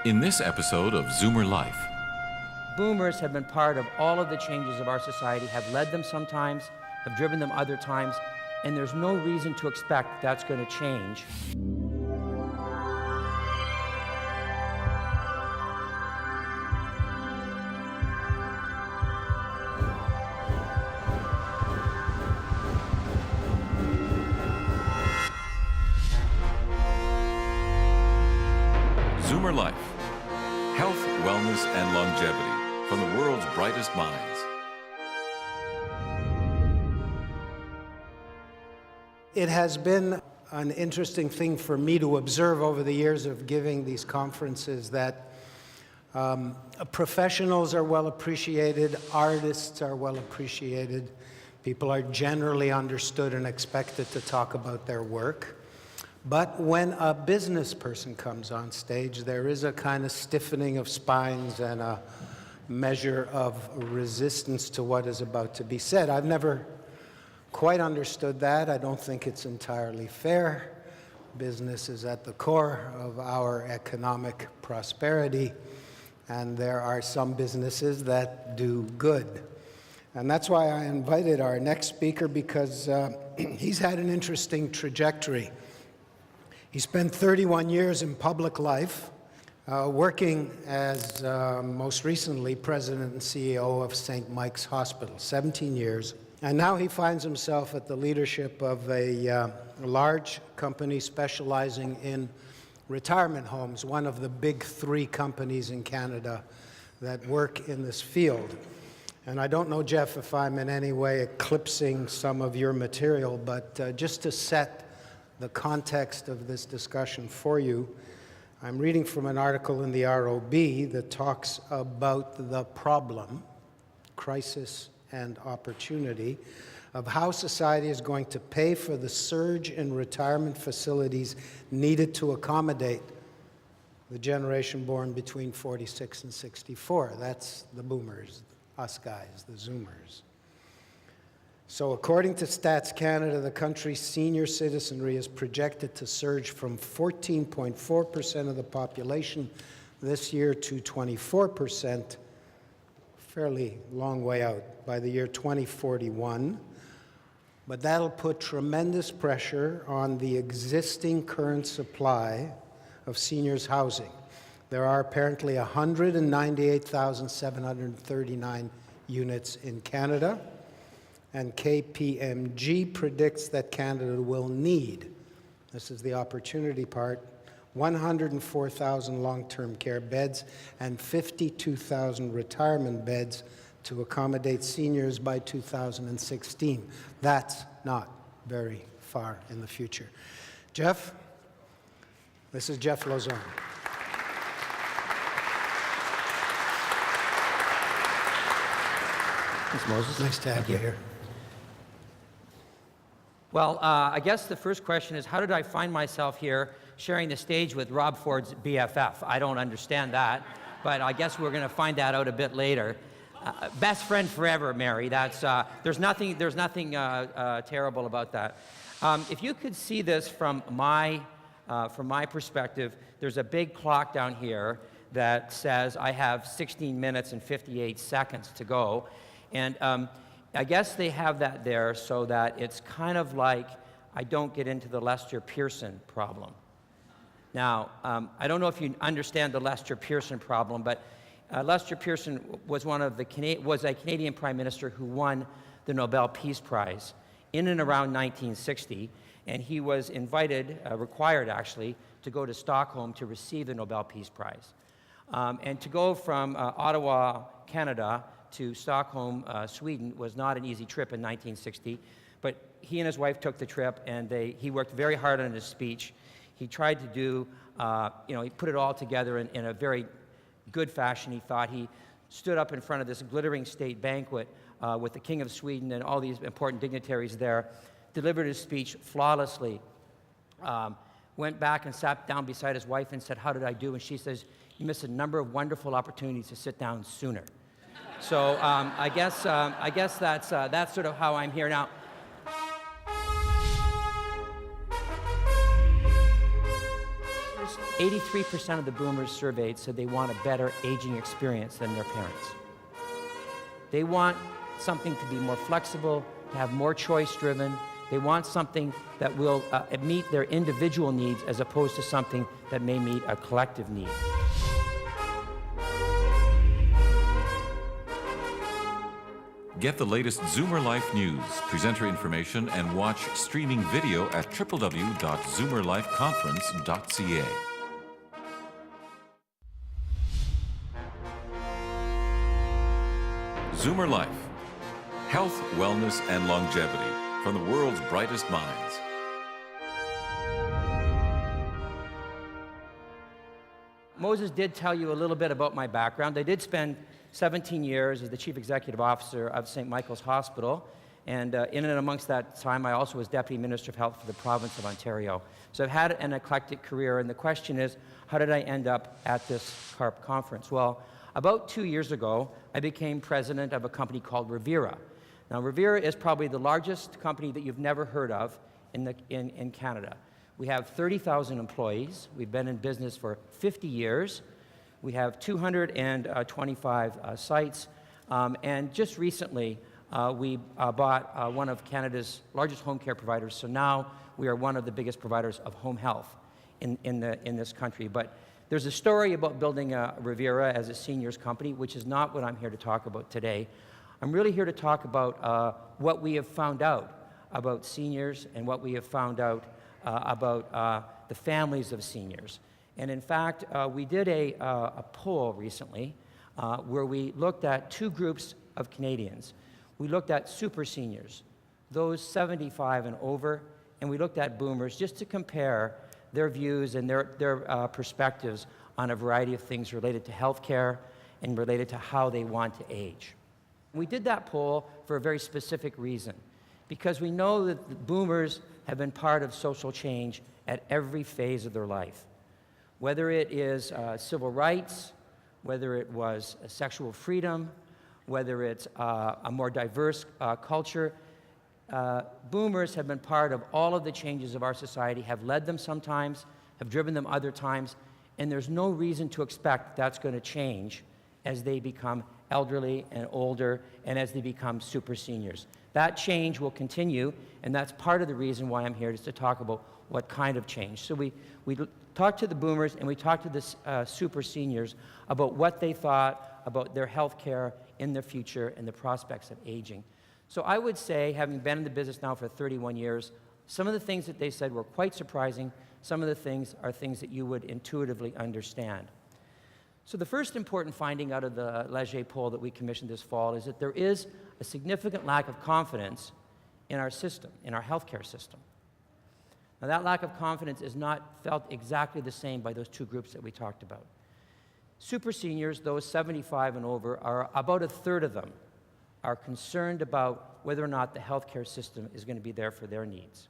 In this episode of Zoomer Life, Boomers have been part of all of the changes of our society, have led them sometimes, have driven them other times, and there's no reason to expect that's going to change. Zoomer Life, health, wellness, and longevity from the world's brightest minds. It has been an interesting thing for me to observe over the years of giving these conferences that professionals are well appreciated, artists are well appreciated, people are generally understood and expected to talk about their work. But when a business person comes on stage, there is a kind of stiffening of spines and a measure of resistance to what is about to be said. I've never quite understood that. I don't think it's entirely fair. Business is at the core of our economic prosperity, and there are some businesses that do good. And that's why I invited our next speaker, because he's had an interesting trajectory. He spent 31 years in public life, working as, most recently, president and CEO of St. Mike's Hospital, 17 years. And now he finds himself at the leadership of a large company specializing in retirement homes, one of the big three companies in Canada that work in this field. And I don't know, Jeff, if I'm in any way eclipsing some of your material, but just to set the context of this discussion for you, I'm reading from an article in the ROB that talks about the problem, crisis and opportunity, of how society is going to pay for the surge in retirement facilities needed to accommodate the generation born between 46 and 64. That's the boomers, us guys, the Zoomers. So according to Stats Canada, the country's senior citizenry is projected to surge from 14.4% of the population this year to 24%, fairly long way out, by the year 2041. But that'll put tremendous pressure on the existing current supply of seniors housing. There are apparently 198,739 units in Canada, and KPMG predicts that Canada will need, this is the opportunity part, 104,000 long-term care beds and 52,000 retirement beds to accommodate seniors by 2016. That's not very far in the future. Jeff, this is Jeff Lozon. Thanks, Moses. Nice to have you here. Well, I guess the first question is, how did I find myself here sharing the stage with Rob Ford's BFF? I don't understand that, but I guess we're going to find that out a bit later. Best friend forever, Mary. That's there's nothing terrible about that. If you could see this from my perspective, there's a big clock down here that says I have 16 minutes and 58 seconds to go, and I guess they have that there so that it's kind of like I don't get into the Lester Pearson problem. Now, I don't know if you understand the Lester Pearson problem, but Lester Pearson was a Canadian Prime Minister who won the Nobel Peace Prize in and around 1960, and he was required actually, to go to Stockholm to receive the Nobel Peace Prize. And to go from Ottawa, Canada, to Stockholm, Sweden was not an easy trip in 1960, but he and his wife took the trip, and he worked very hard on his speech. He tried to do, he put it all together in a very good fashion, he thought. He stood up in front of this glittering state banquet with the King of Sweden and all these important dignitaries there, delivered his speech flawlessly, went back and sat down beside his wife and said, "How did I do?" And she says, "You missed a number of wonderful opportunities to sit down sooner." So I guess that's sort of how I'm here now. 83% of the boomers surveyed said they want a better aging experience than their parents. They want something to be more flexible, to have more choice-driven. They want something that will meet their individual needs as opposed to something that may meet a collective need. Get the latest Zoomer Life news, presenter information, and watch streaming video at www.zoomerlifeconference.ca. Zoomer Life. Health, wellness, and longevity from the world's brightest minds. Moses did tell you a little bit about my background. I did spend 17 years as the Chief Executive Officer of St. Michael's Hospital, and in and amongst that time, I also was Deputy Minister of Health for the province of Ontario. So I've had an eclectic career, and the question is, how did I end up at this CARP conference? Well, about 2 years ago, I became president of a company called Revera. Now, Revera is probably the largest company that you've never heard of in Canada. We have 30,000 employees. We've been in business for 50 years. We have 225 sites. And just recently, we bought one of Canada's largest home care providers. So now we are one of the biggest providers of home health in this country. But there's a story about building a Revera as a seniors company, which is not what I'm here to talk about today. I'm really here to talk about what we have found out about seniors and what we have found out about the families of seniors. And in fact, we did a poll recently where we looked at two groups of Canadians. We looked at super seniors, those 75 and over, and we looked at boomers just to compare their views and their perspectives on a variety of things related to healthcare and related to how they want to age. We did that poll for a very specific reason, because we know that the boomers have been part of social change at every phase of their life. Whether it is civil rights, whether it was sexual freedom, whether it's a more diverse culture, boomers have been part of all of the changes of our society, have led them sometimes, have driven them other times, and there's no reason to expect that's going to change as they become elderly and older and as they become super seniors. That change will continue, and that's part of the reason why I'm here, is to talk about what kind of change. So we talked to the boomers and we talked to the super seniors about what they thought about their health care in the future and the prospects of aging. So I would say, having been in the business now for 31 years, some of the things that they said were quite surprising. Some of the things are things that you would intuitively understand. So the first important finding out of the Leger poll that we commissioned this fall is that there is a significant lack of confidence in our system, in our healthcare system. Now, that lack of confidence is not felt exactly the same by those two groups that we talked about. Super seniors, those 75 and over, are about a third of them are concerned about whether or not the healthcare system is going to be there for their needs.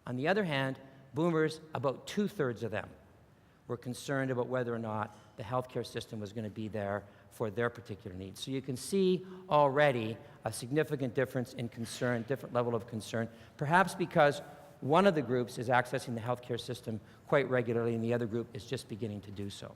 On the other hand, boomers, about 2/3 of them were concerned about whether or not the healthcare system was going to be there for their particular needs. So you can see already a significant difference in concern, different level of concern, perhaps because one of the groups is accessing the healthcare system quite regularly and the other group is just beginning to do so.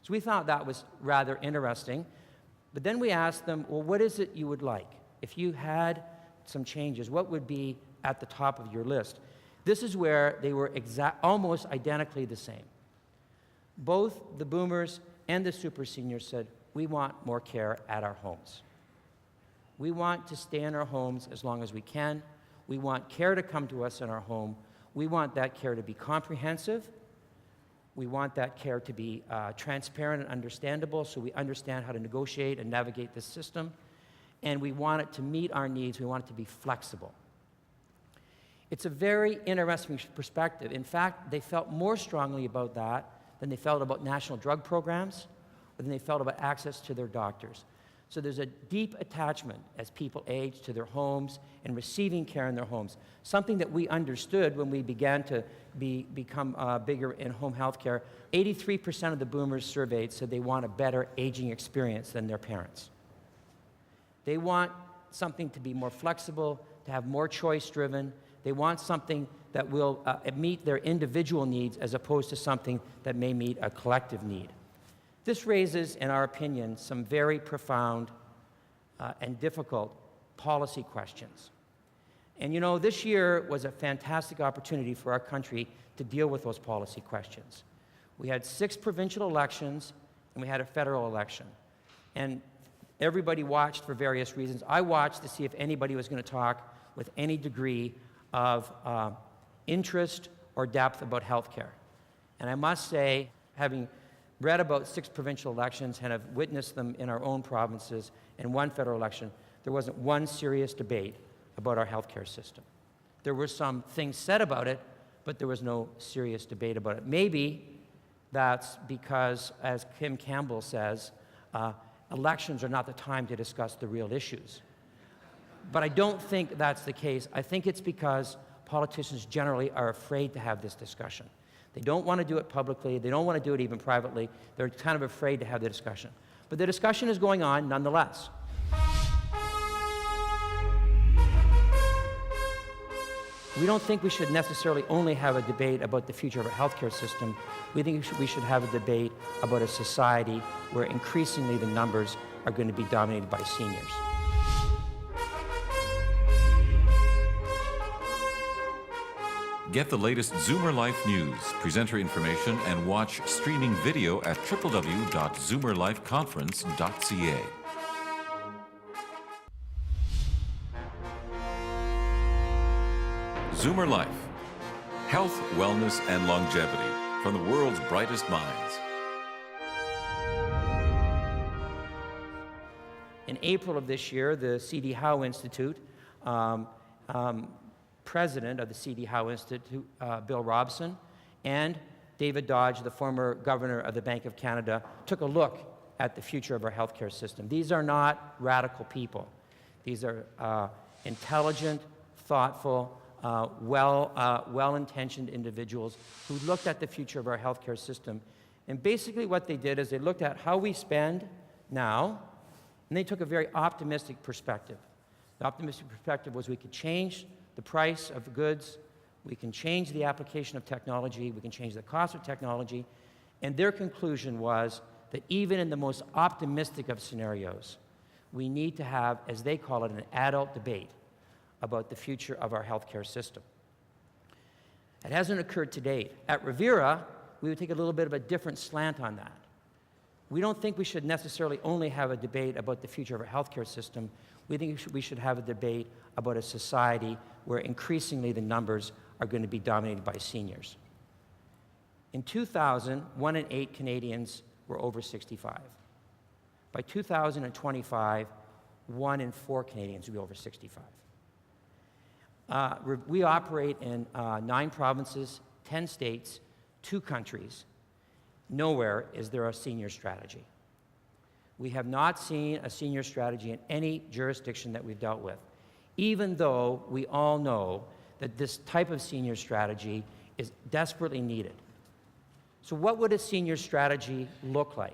So we thought that was rather interesting. But then we asked them, well, what is it you would like? If you had some changes, what would be at the top of your list? This is where they were almost identically the same. Both the boomers and the super seniors said, we want more care at our homes. We want to stay in our homes as long as we can. We want care to come to us in our home. We want that care to be comprehensive. We want that care to be transparent and understandable so we understand how to negotiate and navigate this system. And we want it to meet our needs. We want it to be flexible. It's a very interesting perspective. In fact, they felt more strongly about that than they felt about national drug programs, or than they felt about access to their doctors. So there's a deep attachment as people age to their homes and receiving care in their homes, something that we understood when we began to become bigger in home health care. 83% of the boomers surveyed said they want a better aging experience than their parents. They want something to be more flexible, to have more choice-driven. They want something that will meet their individual needs as opposed to something that may meet a collective need. This raises, in our opinion, some very profound and difficult policy questions. And you know, this year was a fantastic opportunity for our country to deal with those policy questions. We had 6 provincial elections, and we had a federal election. And everybody watched for various reasons. I watched to see if anybody was going to talk with any degree of interest or depth about health care. And I must say, having read about 6 provincial elections and have witnessed them in our own provinces and 1 federal election, there wasn't one serious debate about our healthcare system. There were some things said about it, but there was no serious debate about it. Maybe that's because, as Kim Campbell says, elections are not the time to discuss the real issues. But I don't think that's the case. I think it's because politicians generally are afraid to have this discussion. They don't want to do it publicly. They don't want to do it even privately. They're kind of afraid to have the discussion. But the discussion is going on nonetheless. We don't think we should necessarily only have a debate about the future of our healthcare system. We think we should have a debate about a society where increasingly the numbers are going to be dominated by seniors. Get the latest Zoomer Life news, presenter information, and watch streaming video at www.zoomerlifeconference.ca. Zoomer Life. Health, wellness, and longevity from the world's brightest minds. In April of this year, the C.D. Howe Institute, president of the C.D. Howe Institute, Bill Robson, and David Dodge, the former governor of the Bank of Canada, took a look at the future of our healthcare system. These are not radical people. These are intelligent, thoughtful, well-intentioned individuals who looked at the future of our healthcare system. And basically what they did is they looked at how we spend now, and they took a very optimistic perspective. The optimistic perspective was we could change the price of the goods, we can change the application of technology, we can change the cost of technology, and their conclusion was that even in the most optimistic of scenarios, we need to have, as they call it, an adult debate about the future of our healthcare system. It hasn't occurred to date. At Revera, we would take a little bit of a different slant on that. We don't think we should necessarily only have a debate about the future of our healthcare system. We think we should have a debate about a society where increasingly the numbers are going to be dominated by seniors. In 2000, 1 in 8 Canadians were over 65. By 2025, 1 in 4 Canadians will be over 65. We operate in 9 provinces, 10 states, 2 countries. Nowhere is there a senior strategy. We have not seen a senior strategy in any jurisdiction that we've dealt with, even though we all know that this type of senior strategy is desperately needed. So what would a senior strategy look like?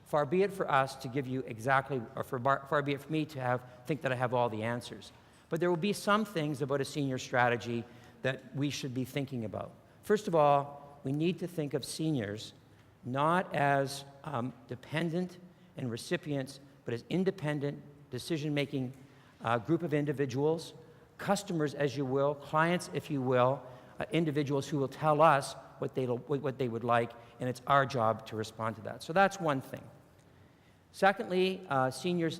Far be it for us to give you exactly, or far be it for me to think that I have all the answers. But there will be some things about a senior strategy that we should be thinking about. First of all, we need to think of seniors not as dependent and recipients, but as independent, decision-making group of individuals, customers, as you will, clients, if you will, individuals who will tell us what they would like, and it's our job to respond to that. So that's one thing. Secondly, seniors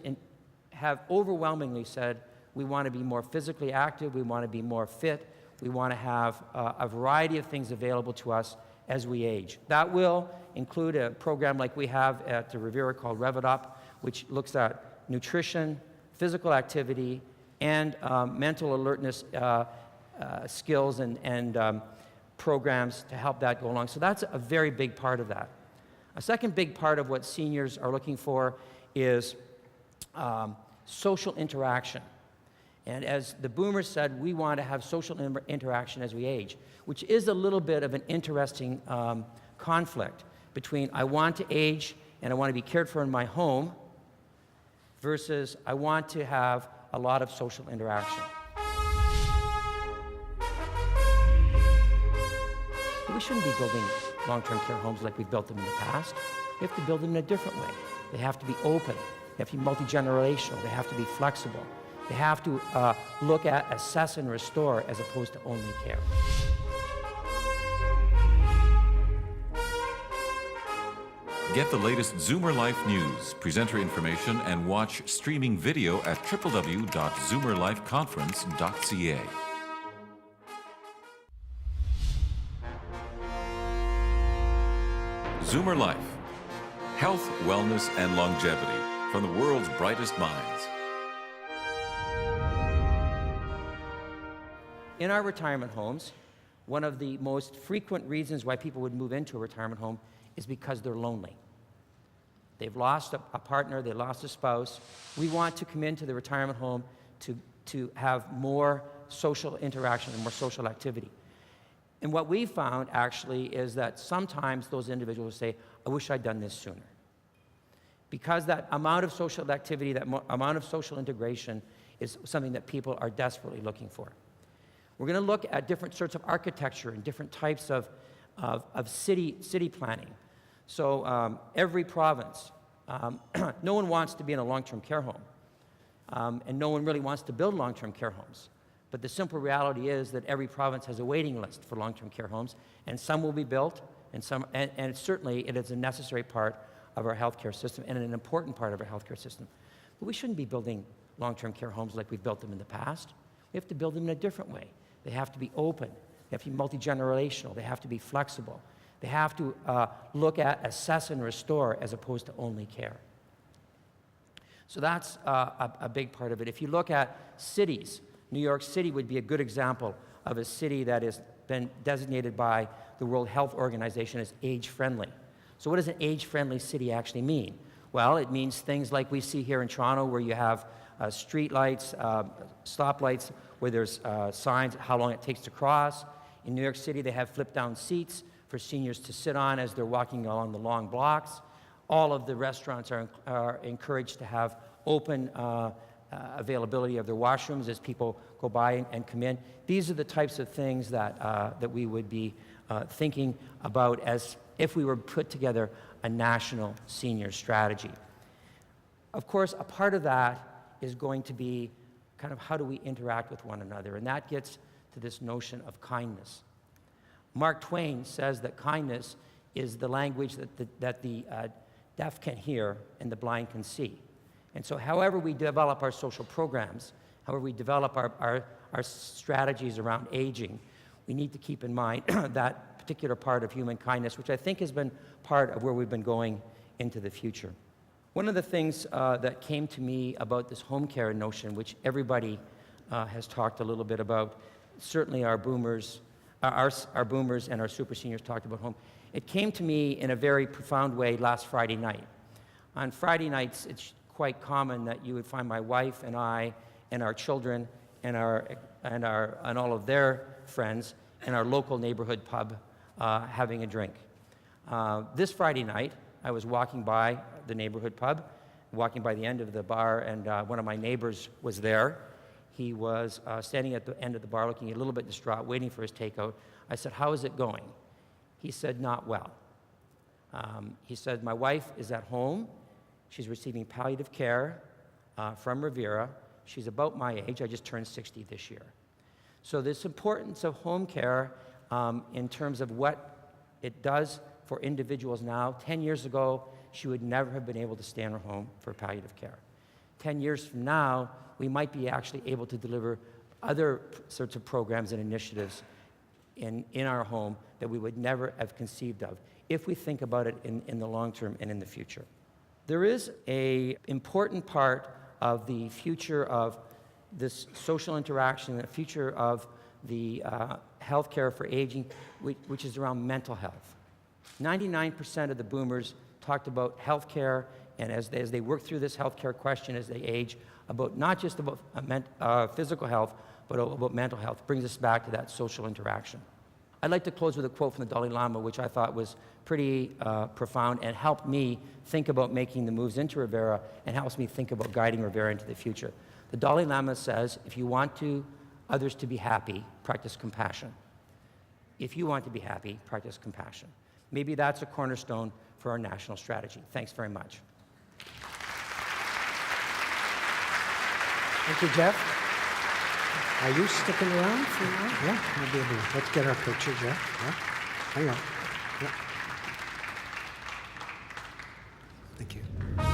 have overwhelmingly said, we want to be more physically active, we want to be more fit, we want to have a variety of things available to us as we age. That will include a program like we have at the Revera called Rev It Up, which looks at nutrition, physical activity, and mental alertness skills and programs to help that go along. So that's a very big part of that. A second big part of what seniors are looking for is social interaction. And as the boomers said, we want to have social interaction as we age, which is a little bit of an interesting conflict between I want to age and I want to be cared for in my home versus I want to have a lot of social interaction. shouldn't be building long-term care homes like we've built them in the past. We have to build them in a different way. They have to be open. They have to be multi-generational. They have to be flexible. They have to look at, assess, and restore as opposed to only care. Get the latest Zoomer Life news, presenter information, and watch streaming video at www.zoomerlifeconference.ca. Zoomer Life. Health, wellness, and longevity from the world's brightest minds. In our retirement homes, one of the most frequent reasons why people would move into a retirement home is because they're lonely. They've lost a partner, they lost a spouse. We want to come into the retirement home to have more social interaction and more social activity. And what we found actually is that sometimes those individuals say, I wish I'd done this sooner. Because that amount of social activity, that amount of social integration is something that people are desperately looking for. We're going to look at different sorts of architecture and different types of city planning. So every province, no one wants to be in a long-term care home, and no one really wants to build long-term care homes. But the simple reality is that every province has a waiting list for long-term care homes, and some will be built, and certainly it is a necessary part of our healthcare system and an important part of our healthcare system. But we shouldn't be building long-term care homes like we've built them in the past. We have to build them in a different way. They have to be open. They have to be multi-generational. They have to be flexible. They have to look at, assess, and restore as opposed to only care. So that's a big part of it. If you look at cities, New York City would be a good example of a city that has been designated by the World Health Organization as age-friendly. So what does an age-friendly city actually mean? Well, it means things like we see here in Toronto where you have street lights, stoplights, where there's signs how long it takes to cross. In New York City, they have flip-down seats for seniors to sit on as they're walking along the long blocks. All of the restaurants are encouraged to have open availability of their washrooms as people go by and come in. These are the types of things that we would be thinking about as if we were put together a national senior strategy. Of course, a part of that is going to be kind of how do we interact with one another, and that gets to this notion of kindness. Mark Twain says that kindness is the language that the deaf can hear and the blind can see. And so however we develop our social programs, however we develop our strategies around aging, we need to keep in mind that particular part of human kindness, which I think has been part of where we've been going into the future. One of the things that came to me about this home care notion, which everybody has talked a little bit about, certainly our boomers and our super seniors talked about home. It came to me in a very profound way last Friday night. On Friday nights, it's quite common that you would find my wife and I and our children and all of their friends in our local neighborhood pub having a drink. This Friday night, I was walking by the neighborhood pub, walking by the end of the bar, and one of my neighbors was there. He was standing at the end of the bar looking a little bit distraught, waiting for his takeout. I said, "How is it going?" He said, "Not well." He said, "My wife is at home. She's receiving palliative care from Revera. She's about my age. I just turned 60 this year." So this importance of home care in terms of what it does for individuals now. 10 years ago, she would never have been able to stay in her home for palliative care. 10 years from now, we might be actually able to deliver other sorts of programs and initiatives in our home that we would never have conceived of if we think about it in the long term and in the future. There is an important part of the future of this social interaction, the future of the healthcare for aging, which is around mental health. 99% of the boomers talked about healthcare, and as they work through this healthcare question as they age, about not just about physical health, but about mental health. Brings us back to that social interaction. I'd like to close with a quote from the Dalai Lama, which I thought was pretty profound and helped me think about making the moves into Revera and helps me think about guiding Revera into the future. The Dalai Lama says, if you want others to be happy, practice compassion. If you want to be happy, practice compassion. Maybe that's a cornerstone for our national strategy. Thanks very much. Thank you, Jeff. Are you sticking around for a while? Yeah, we'll be able to. Let's get our picture, Jeff. Yeah. Hang on. Yeah. Thank you.